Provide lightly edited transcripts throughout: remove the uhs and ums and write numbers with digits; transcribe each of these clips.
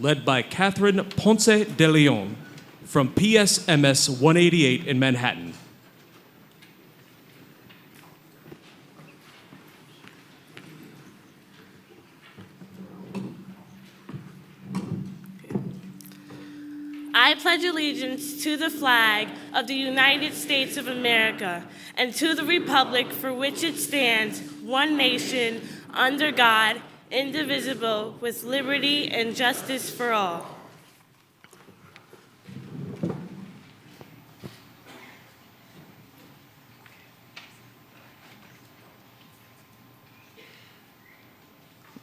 led by Catherine Ponce de Leon from PSMS 188 in Manhattan. I pledge allegiance to the flag of the United States of America and to the republic for which it stands, one nation, under God, indivisible, with liberty and justice for all.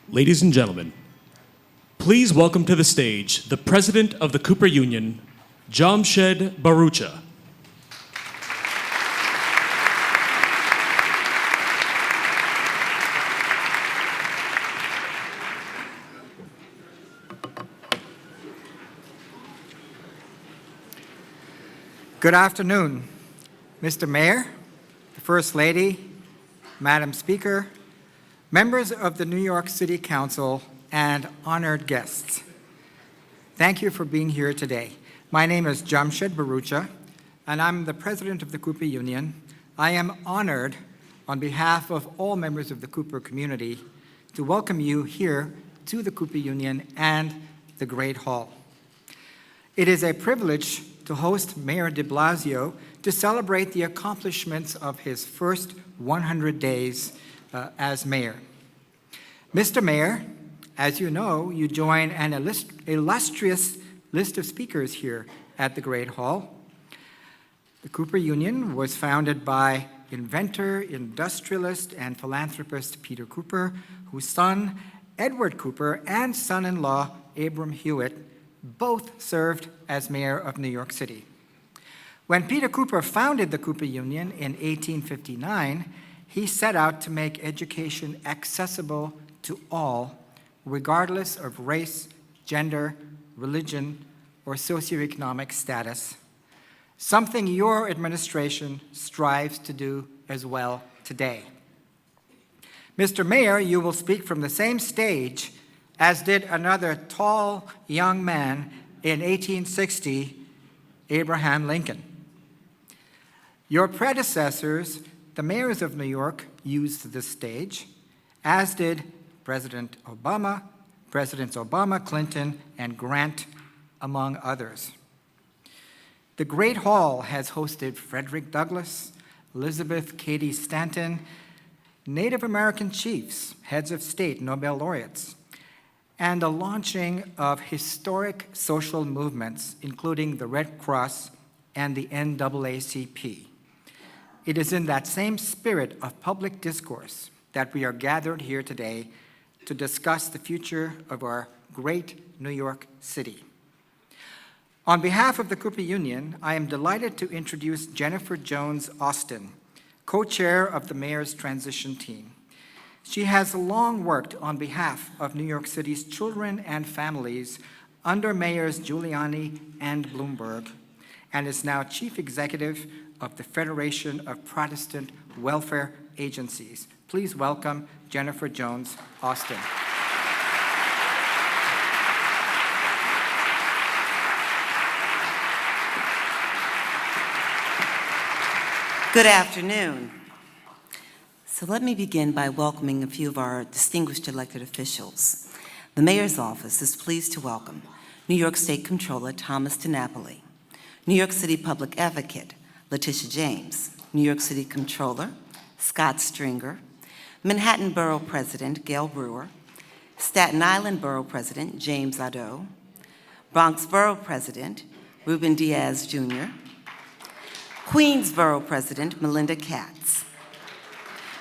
Ladies and gentlemen, please welcome to the stage the President of the Cooper Union, Jamshed Bharucha. Good afternoon, Mr. Mayor, the First Lady, Madam Speaker, members of the New York City Council, and honored guests. Thank you for being here today. My name is Jamshed Bharucha, and I'm the president of the Cooper Union. I am honored, on behalf of all members of the Cooper community, to welcome you here to the Cooper Union and the Great Hall. It is a privilege to host Mayor de Blasio to celebrate the accomplishments of his first 100 days as mayor. Mr. Mayor, as you know, you join an illustrious list of speakers here at the Great Hall. The Cooper Union was founded by inventor, industrialist, and philanthropist Peter Cooper, whose son, Edward Cooper, and son-in-law, Abram Hewitt, both served as mayor of New York City. When Peter Cooper founded the Cooper Union in 1859, he set out to make education accessible to all, regardless of race, gender, religion, or socioeconomic status, something your administration strives to do as well today. Mr. Mayor, you will speak from the same stage as did another tall young man in 1860, Abraham Lincoln. Your predecessors, the mayors of New York, used this stage, as did Presidents Obama, Clinton, and Grant, among others. The Great Hall has hosted Frederick Douglass, Elizabeth Cady Stanton, Native American chiefs, heads of state, Nobel laureates, and the launching of historic social movements, including the Red Cross and the NAACP. It is in that same spirit of public discourse that we are gathered here today to discuss the future of our great New York City. On behalf of the Cooper Union, I am delighted to introduce Jennifer Jones Austin, co-chair of the Mayor's Transition Team. She has long worked on behalf of New York City's children and families under Mayors Giuliani and Bloomberg, and is now Chief Executive of the Federation of Protestant Welfare Agencies. Please welcome Jennifer Jones Austin. Good afternoon. So let me begin by welcoming a few of our distinguished elected officials. The Mayor's Office is pleased to welcome New York State Comptroller Thomas DiNapoli, New York City Public Advocate Letitia James, New York City Comptroller Scott Stringer, Manhattan Borough President Gail Brewer, Staten Island Borough President James Addo, Bronx Borough President Ruben Diaz Jr., Queens Borough President Melinda Katz,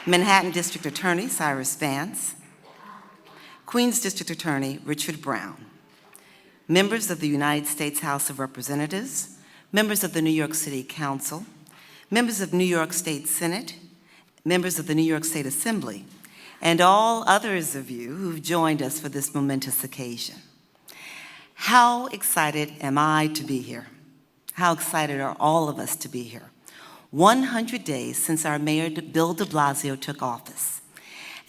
Manhattan District Attorney Cyrus Vance, Queens District Attorney Richard Brown, members of the United States House of Representatives, members of the New York City Council, members of New York State Senate, members of the New York State Assembly, and all others of you who've joined us for this momentous occasion. How excited am I to be here? How excited are all of us to be here? 100 days since our Mayor Bill de Blasio took office.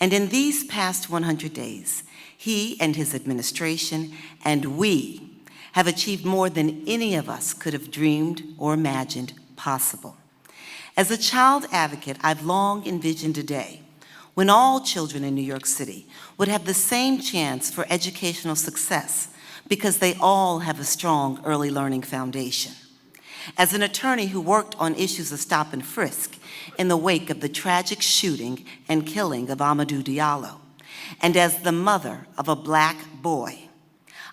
And in these past 100 days, He and his administration and we have achieved more than any of us could have dreamed or imagined possible. As a child advocate, I've long envisioned a day when all children in New York City would have the same chance for educational success because they all have a strong early learning foundation. As an attorney who worked on issues of stop and frisk in the wake of the tragic shooting and killing of Amadou Diallo, and as the mother of a Black boy,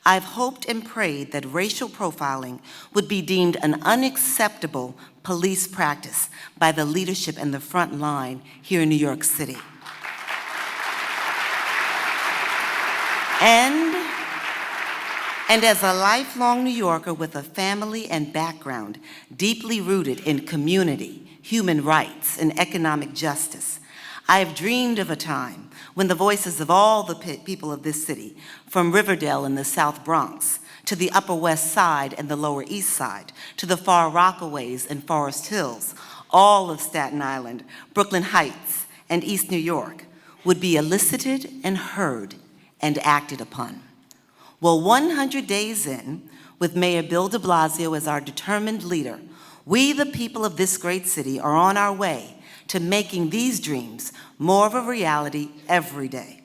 I've hoped and prayed that racial profiling would be deemed an unacceptable police practice by the leadership and the front line here in New York City. And as a lifelong New Yorker with a family and background deeply rooted in community, human rights, and economic justice, I have dreamed of a time when the voices of all the people of this city, from Riverdale in the South Bronx, to the Upper West Side and the Lower East Side, to the Far Rockaways and Forest Hills, all of Staten Island, Brooklyn Heights, and East New York, would be elicited and heard and acted upon. Well, 100 days in, with Mayor Bill de Blasio as our determined leader, we, the people of this great city, are on our way to making these dreams more of a reality every day.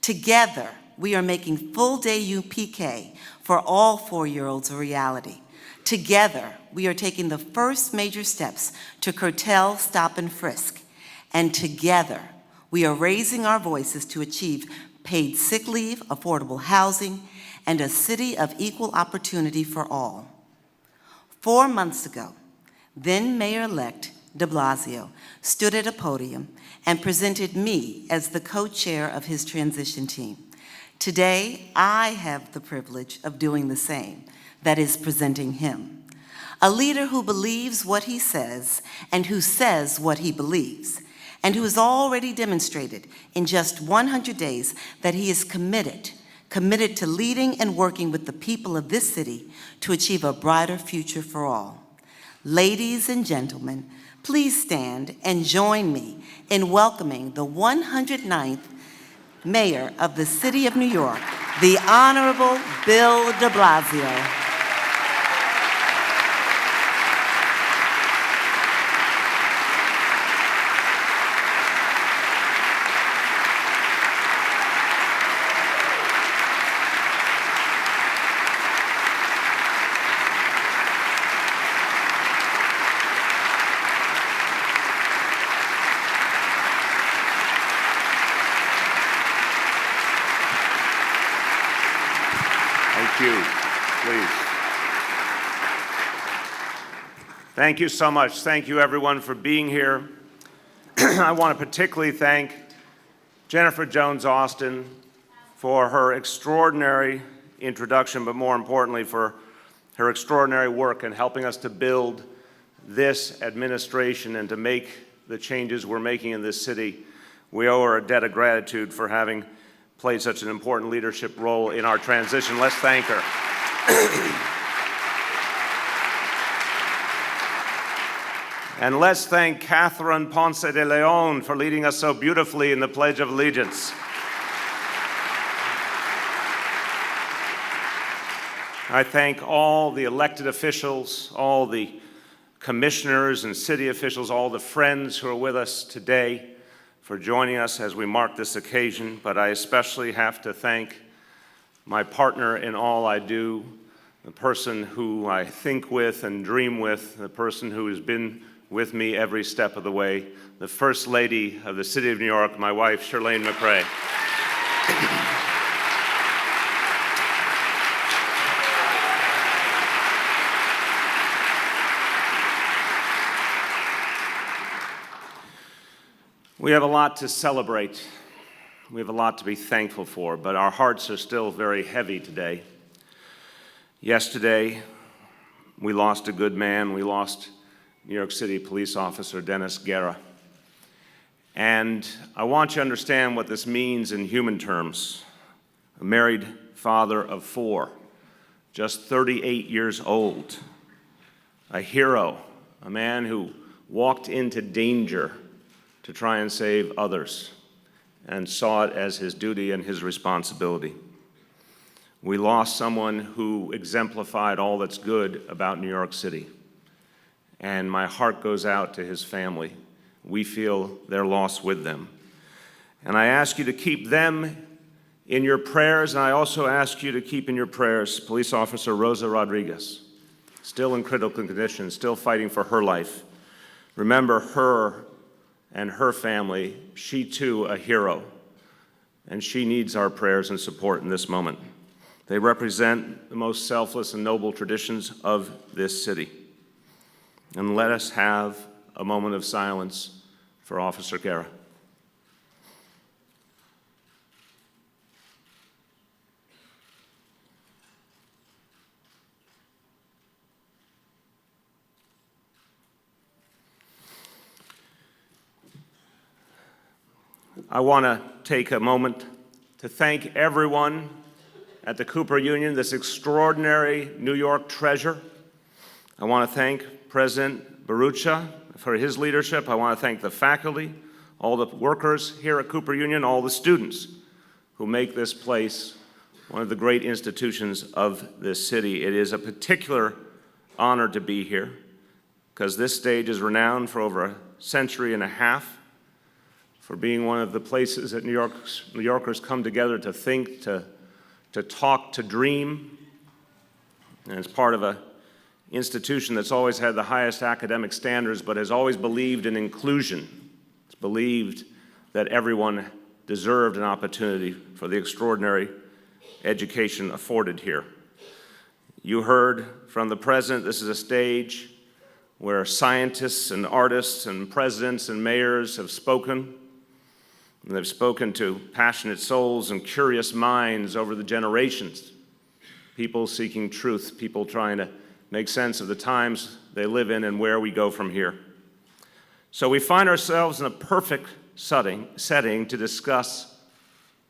Together, we are making full-day UPK for all 4-year-olds a reality. Together, we are taking the first major steps to curtail stop and frisk. And together, we are raising our voices to achieve paid sick leave, affordable housing, and a city of equal opportunity for all. 4 months ago, then Mayor-elect de Blasio stood at a podium and presented me as the co-chair of his transition team. Today, I have the privilege of doing the same, that is, presenting him. A leader who believes what he says and who says what he believes, and who has already demonstrated in just 100 days that he is committed to leading and working with the people of this city to achieve a brighter future for all. Ladies and gentlemen, please stand and join me in welcoming the 109th Mayor of the City of New York, the Honorable Bill de Blasio. Thank you so much. Thank you, everyone, for being here. I want to particularly thank Jennifer Jones Austin for her extraordinary introduction, but more importantly, for her extraordinary work in helping us to build this administration and to make the changes we're making in this city. We owe her a debt of gratitude for having played such an important leadership role in our transition. Let's thank her. And let's thank Catherine Ponce de Leon for leading us so beautifully in the Pledge of Allegiance. I thank all the elected officials, all the commissioners and city officials, all the friends who are with us today for joining us as we mark this occasion. But I especially have to thank my partner in all I do, the person who I think with and dream with, the person who has been with me every step of the way, the First Lady of the City of New York, my wife, Shirlane McRae. We have a lot to celebrate. We have a lot to be thankful for, but our hearts are still very heavy today. Yesterday, we lost a good man. We lost New York City police officer Dennis Guerra. And I want you to understand what this means in human terms. A married father of 4, just 38 years old, a hero, a man who walked into danger to try and save others. and saw it as his duty and his responsibility. We lost someone who exemplified all that's good about New York City, and my heart goes out to his family. We feel their loss with them. And I ask you to keep them in your prayers, and I also ask you to keep in your prayers Police Officer Rosa Rodriguez, still in critical condition, still fighting for her life. Remember her and her family. She too a hero, and she needs our prayers and support in this moment. They represent the most selfless and noble traditions of this city. And let us have a moment of silence for Officer Guerra. I want to take a moment to thank everyone at the Cooper Union, this extraordinary New York treasure. I want to thank President Barucha for his leadership. I want to thank the faculty, all the workers here at Cooper Union, all the students who make this place one of the great institutions of this city. It is a particular honor to be here because this stage is renowned for over a century and a half for being one of the places that New Yorkers come together to think, to talk, to dream. And it's part of an institution that's always had the highest academic standards, but has always believed in inclusion. It's believed that everyone deserved an opportunity for the extraordinary education afforded here. You heard from the president, this is a stage where scientists and artists and presidents and mayors have spoken. And they've spoken to passionate souls and curious minds over the generations, people seeking truth, people trying to make sense of the times they live in and where we go from here. So we find ourselves in a perfect setting to discuss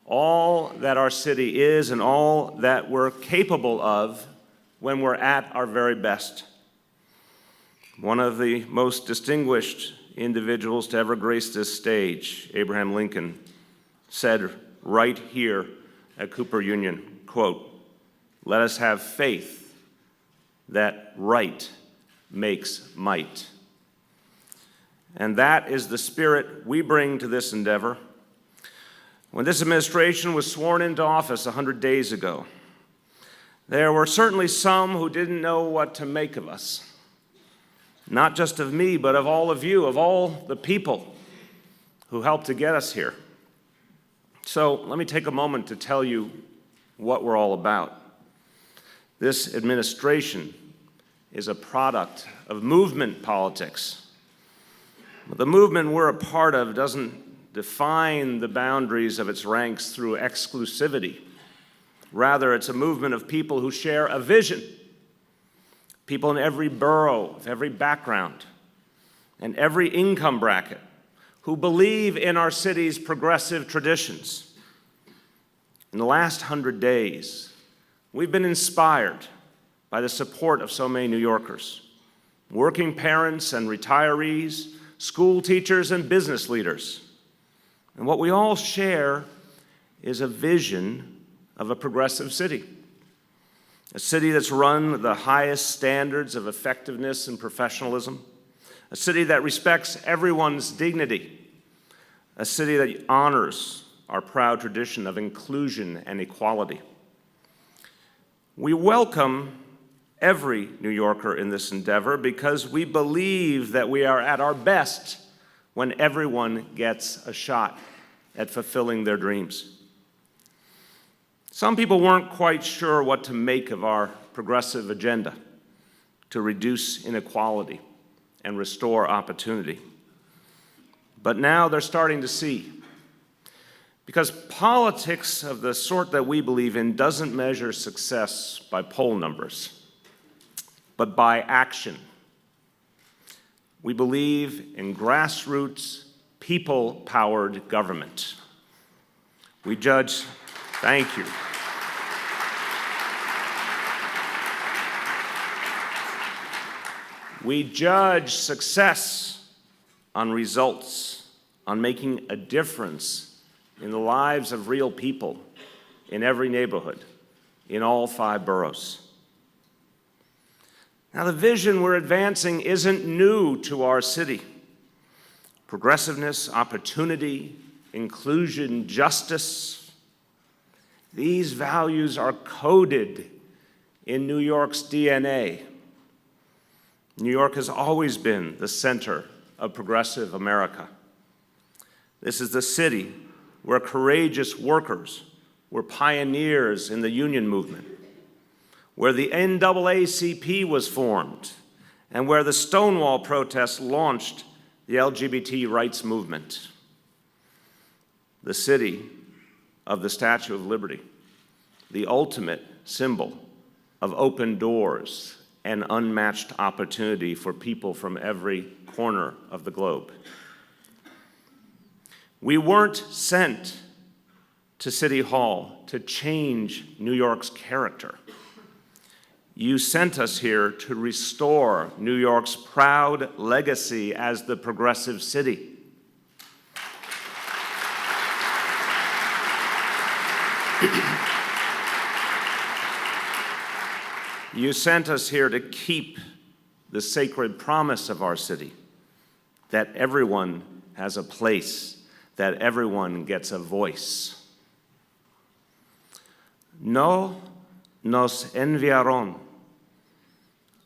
all that our city is and all that we're capable of when we're at our very best. One of the most distinguished individuals to ever grace this stage, Abraham Lincoln, said right here at Cooper Union, quote, "Let us have faith that right makes might." And that is the spirit we bring to this endeavor. When this administration was sworn into office 100 days ago, there were certainly some who didn't know what to make of us. Not just of me, but of all of you, of all the people who helped to get us here. So let me take a moment to tell you what we're all about. This administration is a product of movement politics. But the movement we're a part of doesn't define the boundaries of its ranks through exclusivity. Rather, it's a movement of people who share a vision. People in every borough, of every background, and every income bracket who believe in our city's progressive traditions. In the last 100 days, we've been inspired by the support of so many New Yorkers, working parents and retirees, school teachers and business leaders. And what we all share is a vision of a progressive city. A city that's run with the highest standards of effectiveness and professionalism. A city that respects everyone's dignity. A city that honors our proud tradition of inclusion and equality. We welcome every New Yorker in this endeavor because we believe that we are at our best when everyone gets a shot at fulfilling their dreams. Some people weren't quite sure what to make of our progressive agenda to reduce inequality and restore opportunity. But now they're starting to see. Because politics of the sort that we believe in doesn't measure success by poll numbers, but by action. We believe in grassroots, people-powered government. We judge. Thank you. We judge success on results, on making a difference in the lives of real people in every neighborhood, in all 5 boroughs. Now, the vision we're advancing isn't new to our city. Progressiveness, opportunity, inclusion, justice, these values are coded in New York's DNA. New York has always been the center of progressive America. This is the city where courageous workers were pioneers in the union movement, where the NAACP was formed, and where the Stonewall protests launched the LGBT rights movement. The city of the Statue of Liberty, the ultimate symbol of open doors and unmatched opportunity for people from every corner of the globe. We weren't sent to City Hall to change New York's character. You sent us here to restore New York's proud legacy as the progressive city. You sent us here to keep the sacred promise of our city, that everyone has a place, that everyone gets a voice. No nos enviaron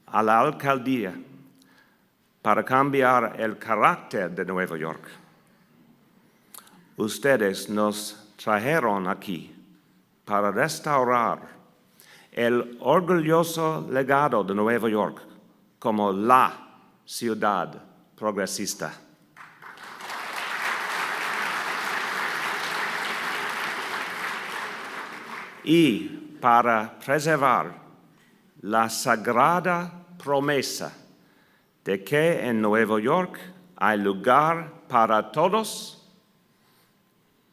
a la alcaldía para cambiar el carácter de Nueva York. Ustedes nos trajeron aquí para restaurar el orgulloso legado de Nueva York como la ciudad progresista. Y para preservar la sagrada promesa de que en Nueva York hay lugar para todos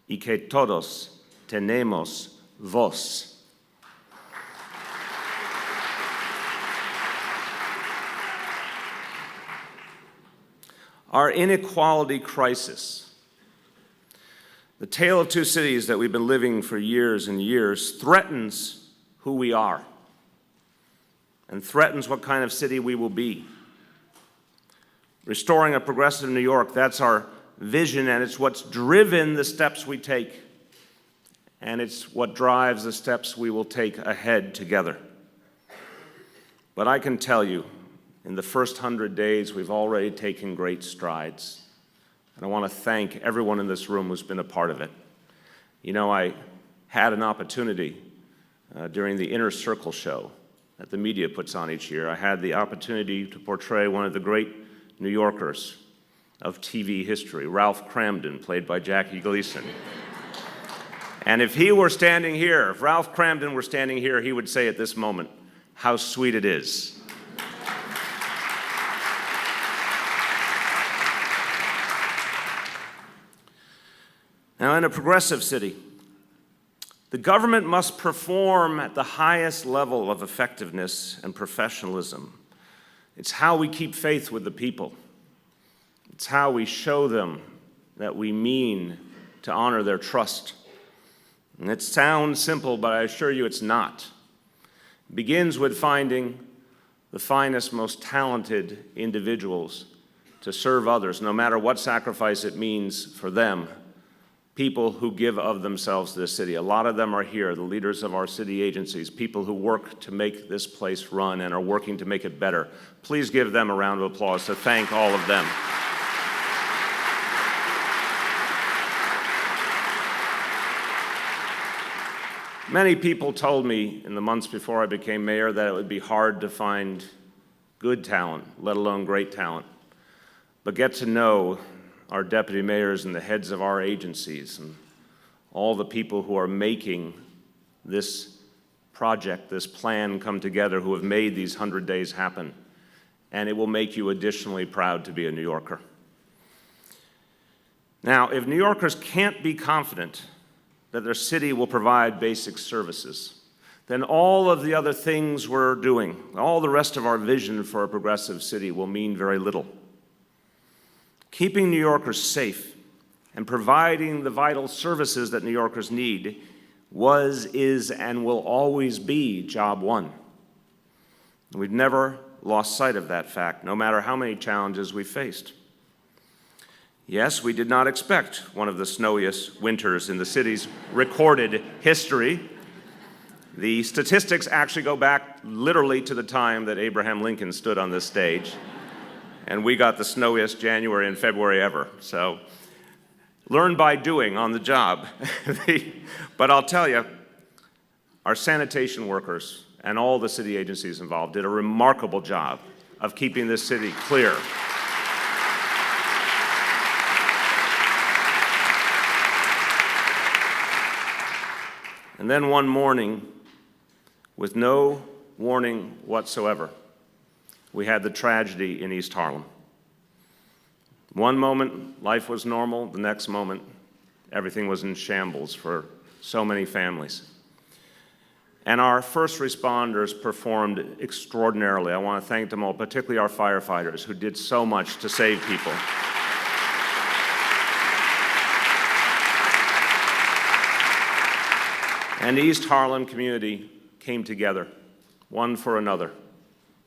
y que todos tenemos voz. Our inequality crisis, the tale of two cities that we've been living for years and years, threatens who we are and threatens what kind of city we will be. Restoring a progressive New York, that's our vision, and it's what's driven the steps we take, and it's what drives the steps we will take ahead together. But I can tell you, in the first 100 days, we've already taken great strides. And I want to thank everyone in this room who's been a part of it. You know, I had an opportunity during the Inner Circle show that the media puts on each year. I had the opportunity to portray one of the great New Yorkers of TV history, Ralph Cramden, played by Jackie Gleason. And if he were standing here, if Ralph Cramden were standing here, he would say at this moment, how sweet it is. Now, in a progressive city, the government must perform at the highest level of effectiveness and professionalism. It's how we keep faith with the people. It's how we show them that we mean to honor their trust. And it sounds simple, but I assure you it's not. It begins with finding the finest, most talented individuals to serve others, no matter what sacrifice it means for them. People who give of themselves to this city. A lot of them are here, the leaders of our city agencies, people who work to make this place run and are working to make it better. Please give them a round of applause to thank all of them. Many people told me in the months before I became mayor that it would be hard to find good talent, let alone great talent. But get to know our deputy mayors and the heads of our agencies and all the people who are making this project, this plan come together, who have made these 100 days happen. And it will make you additionally proud to be a New Yorker. Now, if New Yorkers can't be confident that their city will provide basic services, then all of the other things we're doing, all the rest of our vision for a progressive city will mean very little. Keeping New Yorkers safe and providing the vital services that New Yorkers need was, is, and will always be job one. We've never lost sight of that fact, no matter how many challenges we faced. Yes, we did not expect one of the snowiest winters in the city's recorded history. The statistics actually go back literally to the time that Abraham Lincoln stood on this stage, and we got the snowiest January and February ever. So, learn by doing on the job. But I'll tell you, our sanitation workers and all the city agencies involved did a remarkable job of keeping this city clear. And then one morning, with no warning whatsoever, we had the tragedy in East Harlem. One moment, life was normal. The next moment, everything was in shambles for so many families. And our first responders performed extraordinarily. I want to thank them all, particularly our firefighters, who did so much to save people. And the East Harlem community came together, one for another,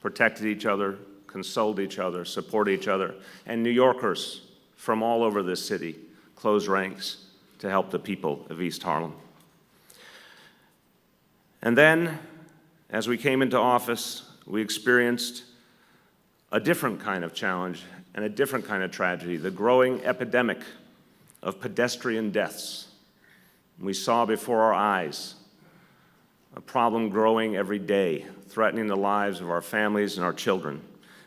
protected each other, consoled each other, supported each other, and New Yorkers from all over this city closed ranks to help the people of East Harlem. And then, as we came into office, we experienced a different kind of challenge and a different kind of tragedy, the growing epidemic of pedestrian deaths. We saw before our eyes a problem growing every day, threatening the lives of our families and our children.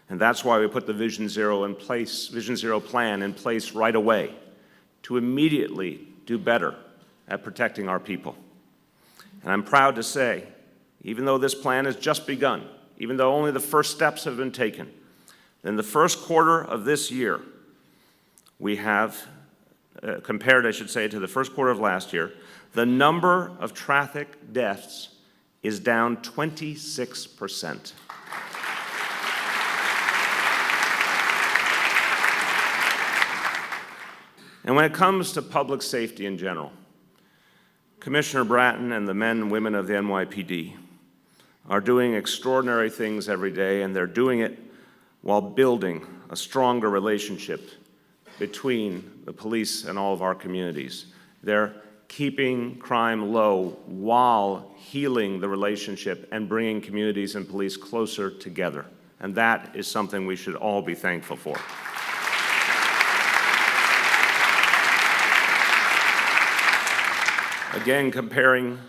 And that's why we put the Vision Zero plan in place right away to immediately do better at protecting our people. And I'm proud to say, even though this plan has just begun, even though only the first steps have been taken, in the first quarter of this year, we have, compared, I should say, to the first quarter of last year, the number of traffic deaths is down 26%. And when it comes to public safety in general, Commissioner Bratton and the men and women of the NYPD are doing extraordinary things every day, and they're doing it while building a stronger relationship between the police and all of our communities. They're keeping crime low while healing the relationship and bringing communities and police closer together. And that is something we should all be thankful for. Again, comparing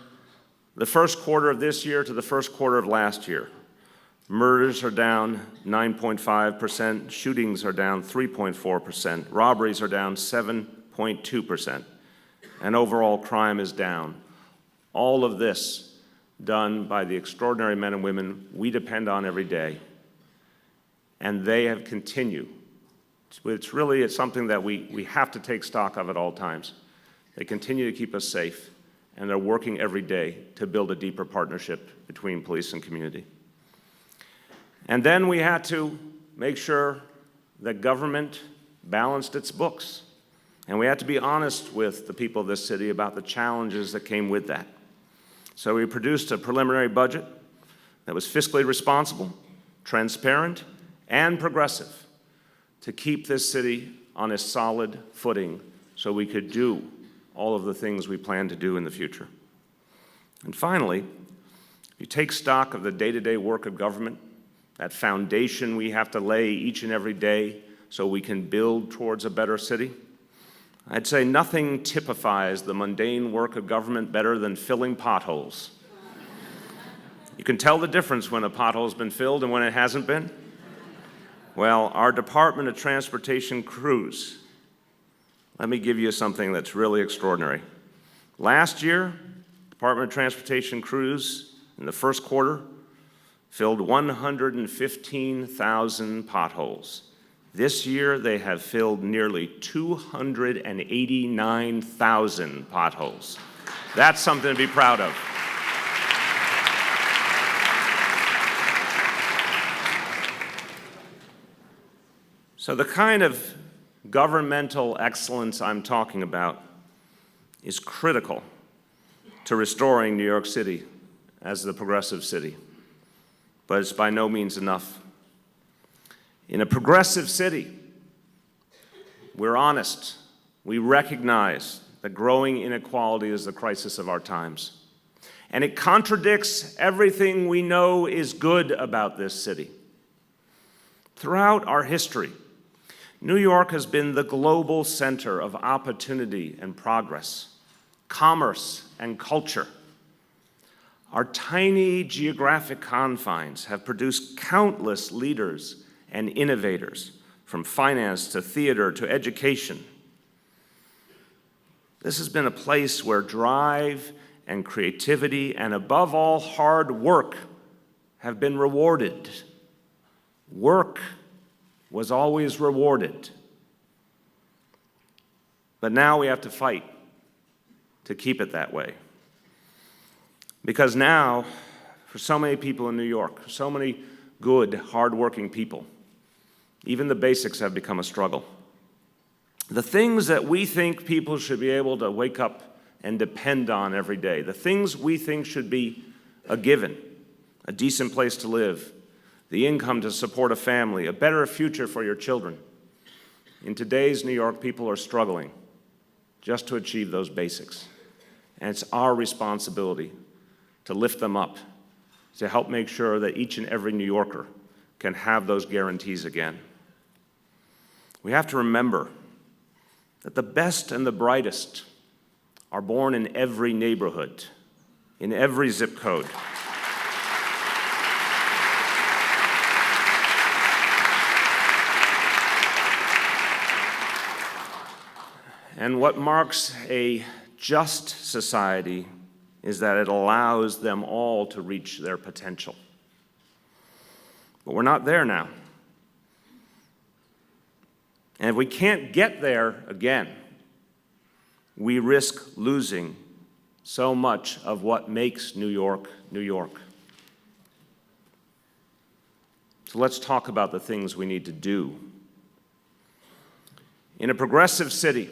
the first quarter of this year to the first quarter of last year, murders are down 9.5%, shootings are down 3.4%, robberies are down 7.2%, and overall crime is down. All of this done by the extraordinary men and women we depend on every day, and they have continued. It's something that we have to take stock of at all times. They continue to keep us safe, and they're working every day to build a deeper partnership between police and community. And then we had to make sure that government balanced its books. And we had to be honest with the people of this city about the challenges that came with that. So we produced a preliminary budget that was fiscally responsible, transparent, and progressive to keep this city on a solid footing so we could do all of the things we plan to do in the future. And finally, you take stock of the day-to-day work of government, that foundation we have to lay each and every day so we can build towards a better city. I'd say nothing typifies the mundane work of government better than filling potholes. You can tell the difference when a pothole's been filled and when it hasn't been. Well, our Department of Transportation crews, let me give you something that's really extraordinary. Last year, Department of Transportation crews in the first quarter filled 115,000 potholes. This year, they have filled nearly 289,000 potholes. That's something to be proud of. So the kind of governmental excellence I'm talking about is critical to restoring New York City as the progressive city, but it's by no means enough. In a progressive city, we're honest. We recognize that growing inequality is the crisis of our times. And it contradicts everything we know is good about this city. Throughout our history, New York has been the global center of opportunity and progress, commerce and culture. Our tiny geographic confines have produced countless leaders and innovators, from finance to theater to education. This has been a place where drive and creativity, and above all, hard work, have been rewarded. Work was always rewarded. But now we have to fight to keep it that way. Because now, for so many people in New York, so many good, hardworking people, even the basics have become a struggle. The things that we think people should be able to wake up and depend on every day, the things we think should be a given, a decent place to live, the income to support a family, a better future for your children. In today's New York, people are struggling just to achieve those basics. And it's our responsibility to lift them up, to help make sure that each and every New Yorker can have those guarantees again. We have to remember that the best and the brightest are born in every neighborhood, in every zip code. And what marks a just society is that it allows them all to reach their potential. But we're not there now. And if we can't get there again, we risk losing so much of what makes New York, New York. So let's talk about the things we need to do. In a progressive city,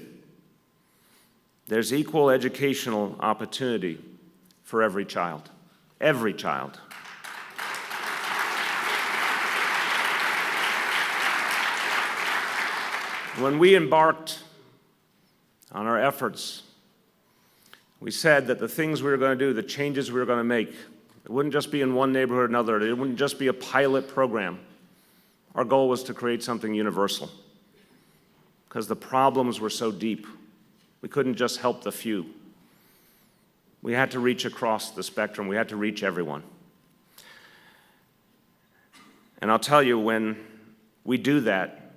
there's equal educational opportunity for every child. Every child. When we embarked on our efforts, we said that the things we were going to do, the changes we were going to make, it wouldn't just be in one neighborhood or another. It wouldn't just be a pilot program. Our goal was to create something universal, because the problems were so deep. We couldn't just help the few. We had to reach across the spectrum. We had to reach everyone. And I'll tell you, when we do that,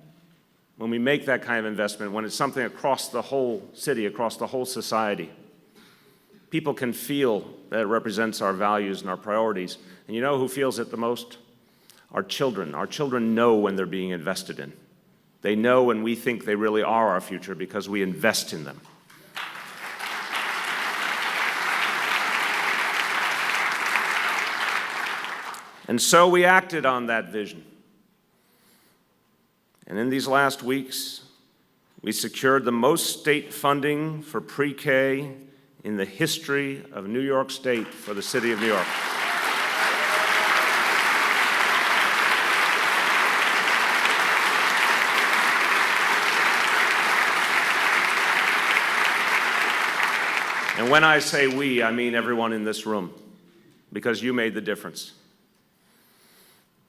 when we make that kind of investment, when it's something across the whole city, across the whole society, people can feel that it represents our values and our priorities. And you know who feels it the most? Our children. Our children know when they're being invested in. They know when we think they really are our future because we invest in them. And so we acted on that vision. And in these last weeks, we secured the most state funding for pre-K in the history of New York State for the city of New York. And when I say we, I mean everyone in this room, because you made the difference.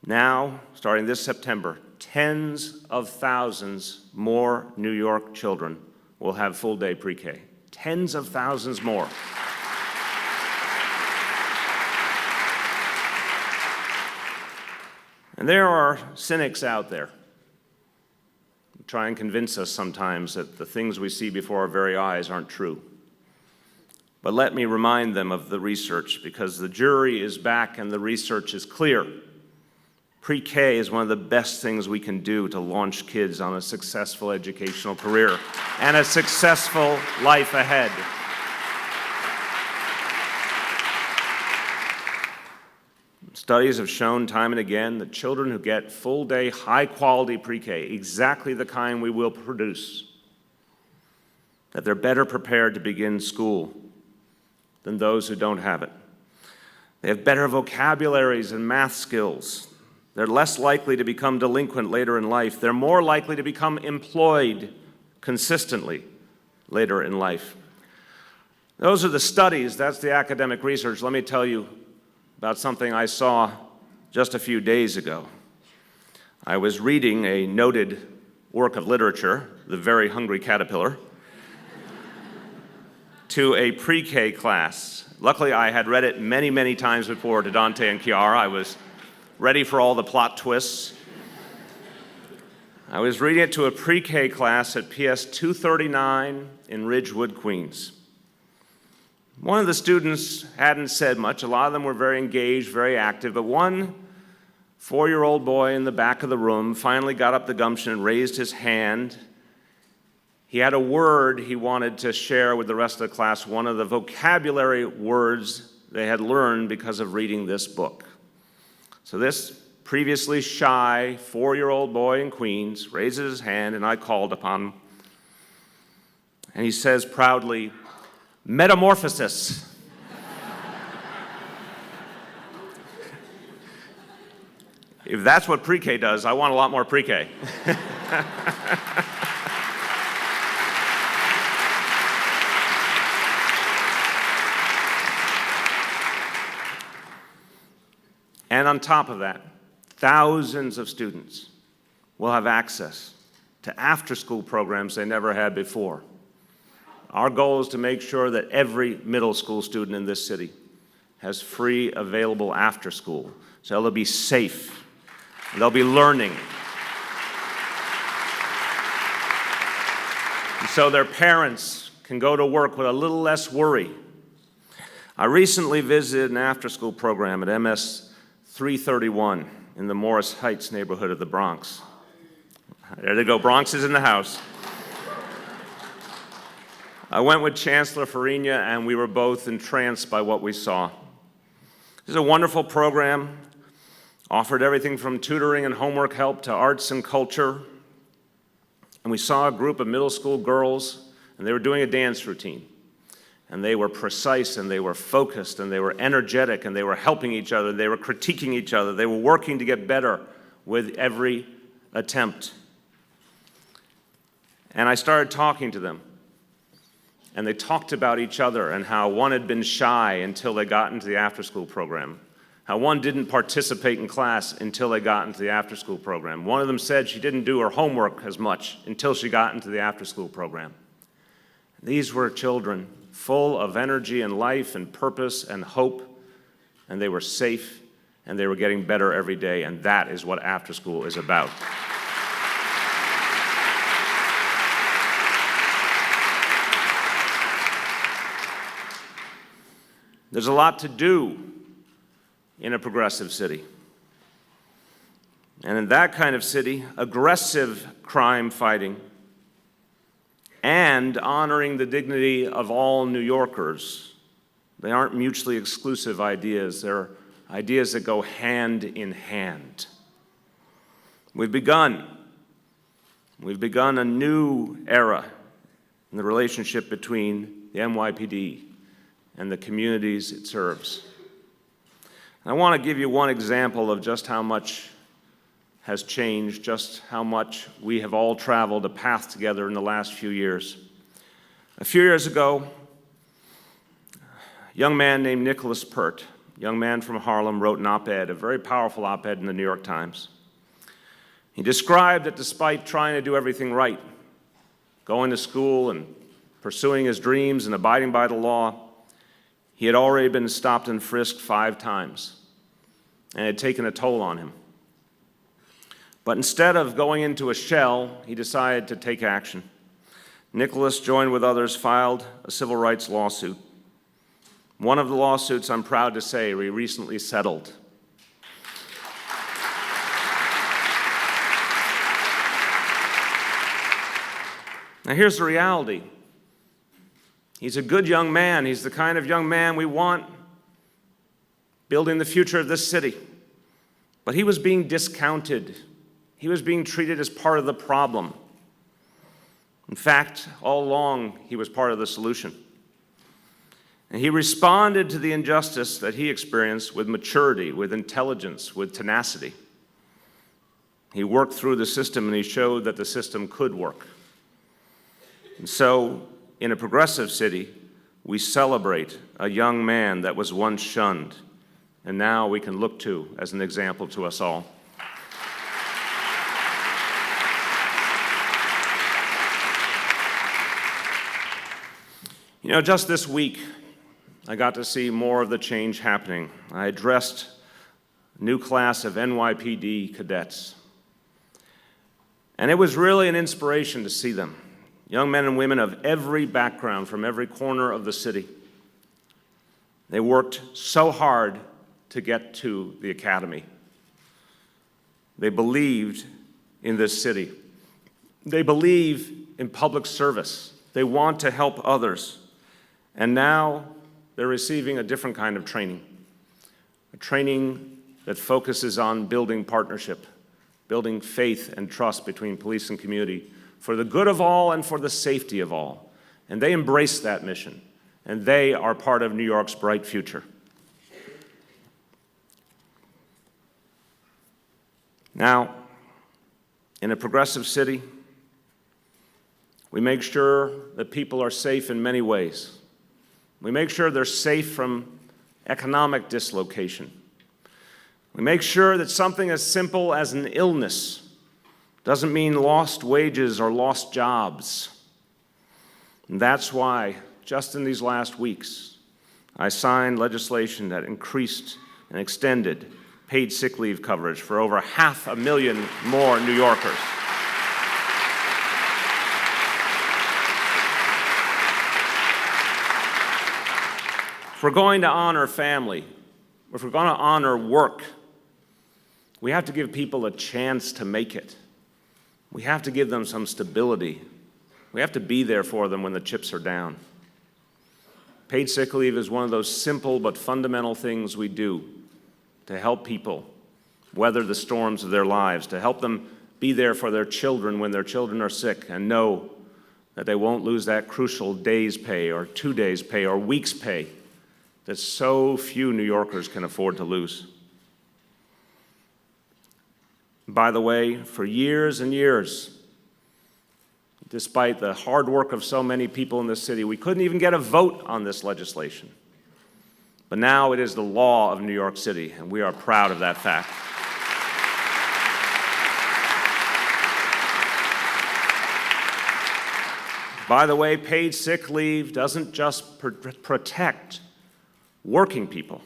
Now, starting this September, tens of thousands more New York children will have full-day pre-K. Tens of thousands more. And there are cynics out there who try and convince us sometimes that the things we see before our very eyes aren't true. But let me remind them of the research, because the jury is back and the research is clear. Pre-K is one of the best things we can do to launch kids on a successful educational career and a successful life ahead. Studies have shown time and again that children who get full-day, high-quality pre-K, exactly the kind we will produce, that they're better prepared to begin school than those who don't have it. They have better vocabularies and math skills. They're less likely to become delinquent later in life. They're more likely to become employed consistently later in life. Those are the studies, that's the academic research. Let me tell you about something I saw just a few days ago. I was reading a noted work of literature, The Very Hungry Caterpillar, to a pre-K class. Luckily, I had read it many, many times before to Dante and Chiara. I was ready for all the plot twists. I was reading it to a pre-K class at PS 239 in Ridgewood, Queens. One of the students hadn't said much. A lot of them were very engaged, very active, but one 4-year-old boy in the back of the room finally got up the gumption and raised his hand. He had a word he wanted to share with the rest of the class, one of the vocabulary words they had learned because of reading this book. So this previously shy 4-year-old boy in Queens raises his hand, and I called upon him. And he says proudly, "Metamorphosis." If that's what pre-K does, I want a lot more pre-K. And on top of that, thousands of students will have access to after-school programs they never had before. Our goal is to make sure that every middle school student in this city has free, available after-school. So they'll be safe, they'll be learning. And so their parents can go to work with a little less worry. I recently visited an after-school program at MS 331 in the Morris Heights neighborhood of the Bronx. There they go, Bronx is in the house. I went with Chancellor Farina, and we were both entranced by what we saw. This is a wonderful program, offered everything from tutoring and homework help to arts and culture. And we saw a group of middle school girls, and they were doing a dance routine. And they were precise, and they were focused, and they were energetic, and they were helping each other, they were critiquing each other, they were working to get better with every attempt. And I started talking to them. And they talked about each other and how one had been shy until they got into the after-school program, how one didn't participate in class until they got into the after-school program. One of them said she didn't do her homework as much until she got into the after-school program. These were children full of energy and life and purpose and hope, and they were safe, and they were getting better every day, and that is what after-school is about. There's a lot to do in a progressive city. And in that kind of city, aggressive crime fighting and honoring the dignity of all New Yorkers, they aren't mutually exclusive ideas. They're ideas that go hand in hand. We've begun a new era in the relationship between the NYPD and the communities it serves. And I want to give you one example of just how much has changed, just how much we have all traveled a path together in the last few years. A few years ago, a young man named Nicholas Pert, a young man from Harlem, wrote an op-ed, a very powerful op-ed in the New York Times. He described that despite trying to do everything right, going to school and pursuing his dreams and abiding by the law, he had already been stopped and frisked 5 times, and it had taken a toll on him. But instead of going into a shell, he decided to take action. Nicholas, joined with others, filed a civil rights lawsuit. One of the lawsuits, I'm proud to say, we recently settled. Now here's the reality. He's a good young man. He's the kind of young man we want building the future of this city. But he was being discounted. He was being treated as part of the problem. In fact, all along, he was part of the solution. And he responded to the injustice that he experienced with maturity, with intelligence, with tenacity. He worked through the system, and he showed that the system could work. And so, in a progressive city, we celebrate a young man that was once shunned, and now we can look to as an example to us all. You know, just this week, I got to see more of the change happening. I addressed a new class of NYPD cadets. And it was really an inspiration to see them. Young men and women of every background, from every corner of the city. They worked so hard to get to the academy. They believed in this city. They believe in public service. They want to help others. And now they're receiving a different kind of training, a training that focuses on building partnership, building faith and trust between police and community for the good of all and for the safety of all. And they embrace that mission, and they are part of New York's bright future. Now, in a progressive city, we make sure that people are safe in many ways. We make sure they're safe from economic dislocation. We make sure that something as simple as an illness doesn't mean lost wages or lost jobs. And that's why, just in these last weeks, I signed legislation that increased and extended paid sick leave coverage for over 500,000 more New Yorkers. If we're going to honor family, if we're going to honor work, we have to give people a chance to make it. We have to give them some stability. We have to be there for them when the chips are down. Paid sick leave is one of those simple but fundamental things we do to help people weather the storms of their lives, to help them be there for their children when their children are sick and know that they won't lose that crucial day's pay or 2 days' pay or week's pay that so few New Yorkers can afford to lose. By the way, for years and years, despite the hard work of so many people in this city, we couldn't even get a vote on this legislation. But now it is the law of New York City, and we are proud of that fact. By the way, paid sick leave doesn't just protect working people.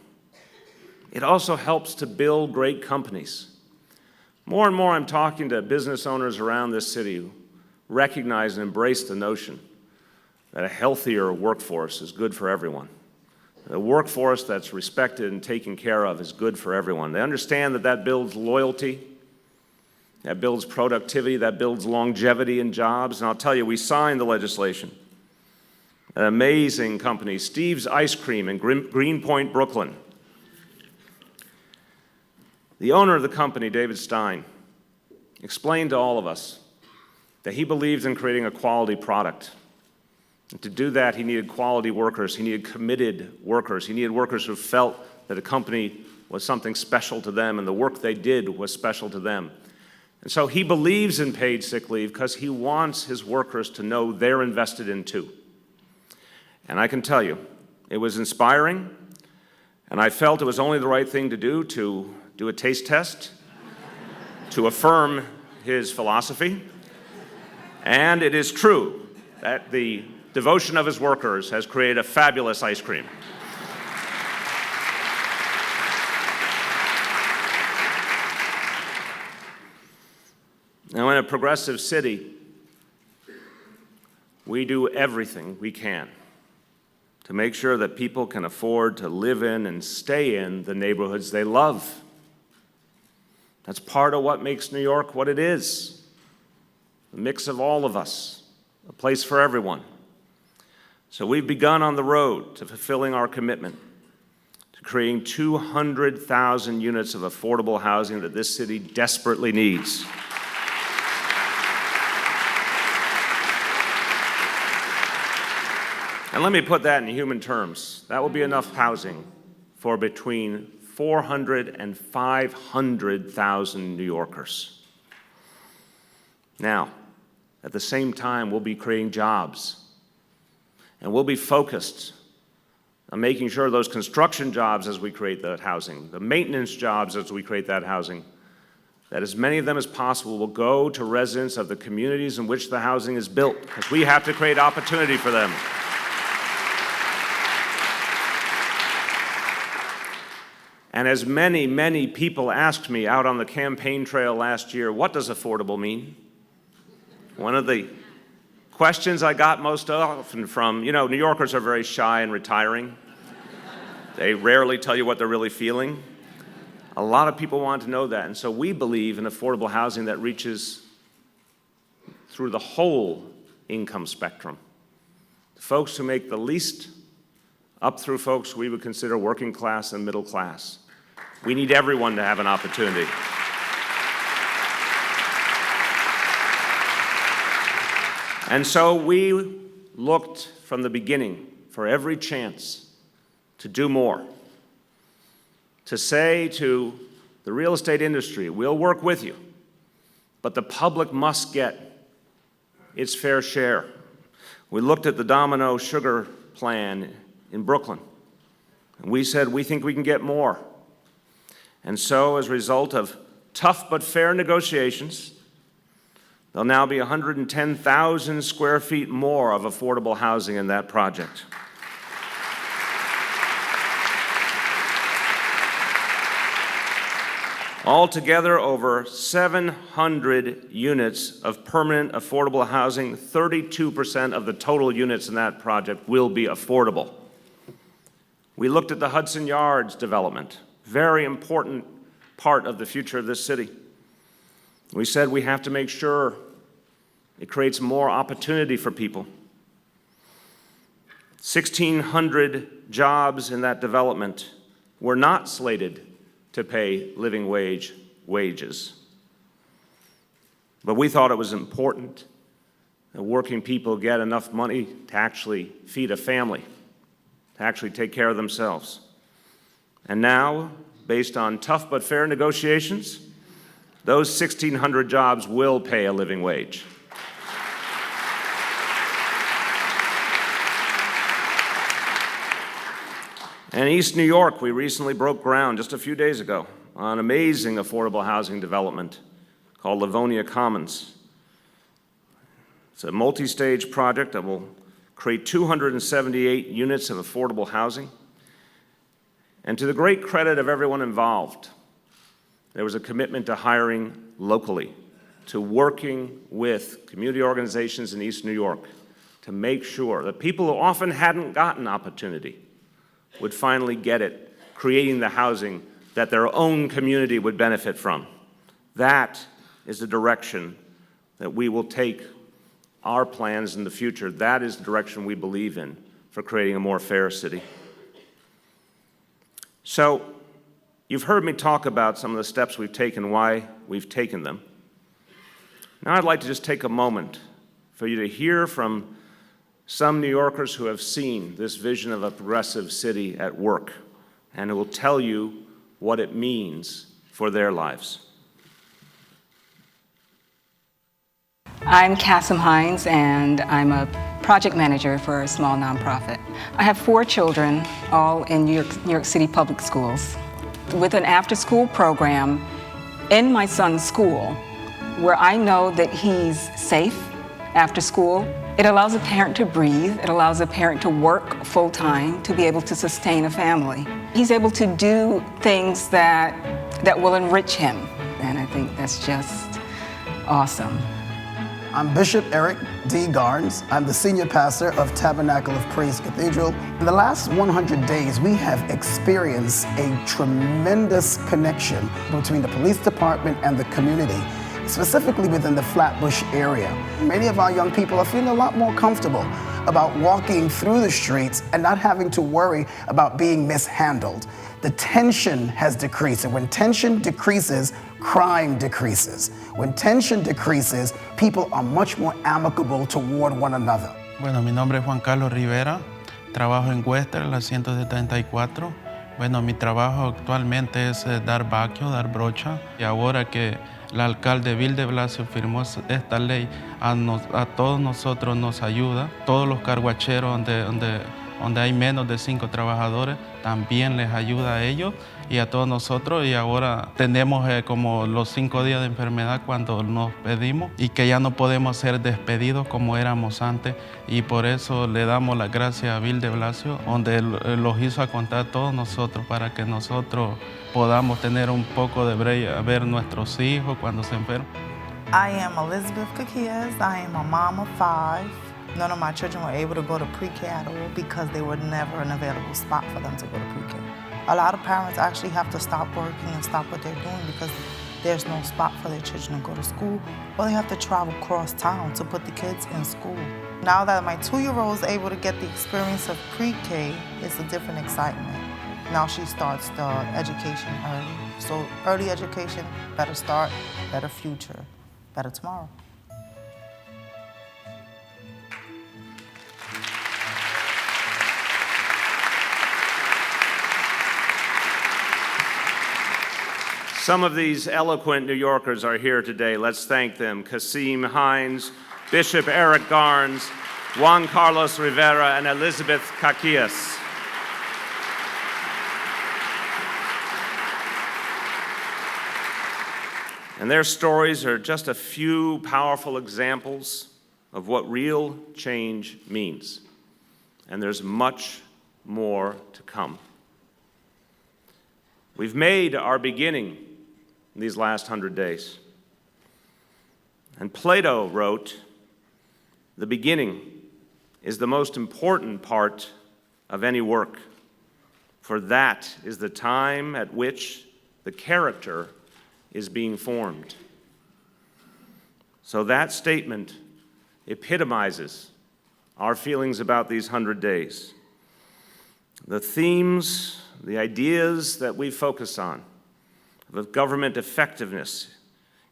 It also helps to build great companies. More and more, I'm talking to business owners around this city who recognize and embrace the notion that a healthier workforce is good for everyone. A workforce that's respected and taken care of is good for everyone. They understand that that builds loyalty, that builds productivity, that builds longevity in jobs. And I'll tell you, we signed the legislation. An amazing company, Steve's Ice Cream in Greenpoint, Brooklyn. The owner of the company, David Stein, explained to all of us that he believes in creating a quality product. And to do that, he needed quality workers. He needed committed workers. He needed workers who felt that a company was something special to them and the work they did was special to them. And so he believes in paid sick leave because he wants his workers to know they're invested in too. And I can tell you, it was inspiring, and I felt it was only the right thing to do a taste test, to affirm his philosophy. And it is true that the devotion of his workers has created a fabulous ice cream. Now, in a progressive city, we do everything we can to make sure that people can afford to live in and stay in the neighborhoods they love. That's part of what makes New York what it is. A mix of all of us, a place for everyone. So we've begun on the road to fulfilling our commitment to creating 200,000 units of affordable housing that this city desperately needs. And let me put that in human terms. That will be enough housing for between 400 and 500,000 New Yorkers. Now, at the same time, we'll be creating jobs. And we'll be focused on making sure those construction jobs as we create that housing, the maintenance jobs as we create that housing, that as many of them as possible will go to residents of the communities in which the housing is built, because we have to create opportunity for them. And as many, many people asked me out on the campaign trail last year, what does affordable mean? One of the questions I got most often from, New Yorkers are very shy and retiring. They rarely tell you what they're really feeling. A lot of people want to know that, and so we believe in affordable housing that reaches through the whole income spectrum. The folks who make the least, up through folks we would consider working class and middle class. We need everyone to have an opportunity. And so we looked from the beginning for every chance to do more, to say to the real estate industry, we'll work with you, but the public must get its fair share. We looked at the Domino Sugar plan in Brooklyn, and we said we think we can get more. And so, as a result of tough but fair negotiations, there'll now be 110,000 square feet more of affordable housing in that project. Altogether, over 700 units of permanent affordable housing, 32% of the total units in that project will be affordable. We looked at the Hudson Yards development, very important part of the future of this city. We said we have to make sure it creates more opportunity for people. 1,600 jobs in that development were not slated to pay living wages. But we thought it was important that working people get enough money to actually feed a family, to actually take care of themselves. And now, based on tough but fair negotiations, those 1,600 jobs will pay a living wage. In East New York, we recently broke ground just a few days ago on an amazing affordable housing development called Livonia Commons. It's a multi-stage project that will create 278 units of affordable housing. And to the great credit of everyone involved, there was a commitment to hiring locally, to working with community organizations in East New York to make sure that people who often hadn't gotten opportunity would finally get it, creating the housing that their own community would benefit from. That is the direction that we will take our plans in the future. That is the direction we believe in for creating a more fair city. So, you've heard me talk about some of the steps we've taken, why we've taken them. Now I'd like to just take a moment for you to hear from some New Yorkers who have seen this vision of a progressive city at work and who will tell you what it means for their lives. I'm Cassim Hines, and I'm a project manager for a small nonprofit. I have 4 children, all in New York City public schools. With an after-school program in my son's school, where I know that he's safe after school, it allows a parent to breathe. It allows a parent to work full-time to be able to sustain a family. He's able to do things that will enrich him, and I think that's just awesome. I'm Bishop Eric D. Garnes. I'm the senior pastor of Tabernacle of Praise Cathedral. In the last 100 days, we have experienced a tremendous connection between the police department and the community, specifically within the Flatbush area. Many of our young people are feeling a lot more comfortable about walking through the streets and not having to worry about being mishandled. The tension has decreased, and when tension decreases, crime decreases. When tension decreases, people are much more amicable toward one another. Bueno, mi nombre es Juan Carlos Rivera, trabajo en Western, la 174. Bueno, mi trabajo actualmente es dar baquio, dar brocha, y ahora que el alcalde de Blasio firmó esta ley, a todos nosotros nos ayuda, todos los carguacheros donde hay menos de 5 trabajadores, también les ayuda a ellos y a todos nosotros, y ahora tenemos como los 5 días de enfermedad cuando nos pedimos y que ya no podemos ser despedidos como éramos antes, y por eso le damos las gracias a Bill de Blasio, donde los hizo a contar a todos nosotros para que nosotros podamos tener un poco de break a ver nuestros hijos cuando se enferman. I am Elizabeth Caquillas. I am a mom of 5. None of my children were able to go to pre-K at all because there were never an available spot for them to go to pre-K. A lot of parents actually have to stop working and stop what they're doing because there's no spot for their children to go to school, or they have to travel across town to put the kids in school. Now that my 2-year-old is able to get the experience of pre-K, it's a different excitement. Now she starts the education early. So early education, better start, better future, better tomorrow. Some of these eloquent New Yorkers are here today. Let's thank them. Kasim Hines, Bishop Eric Garnes, Juan Carlos Rivera, and Elizabeth Caquillas. And their stories are just a few powerful examples of what real change means. And there's much more to come. We've made our beginning in these last 100 days. And Plato wrote, "The beginning is the most important part of any work, for that is the time at which the character is being formed." So that statement epitomizes our feelings about these 100 days. The themes, the ideas that we focus on, of government effectiveness,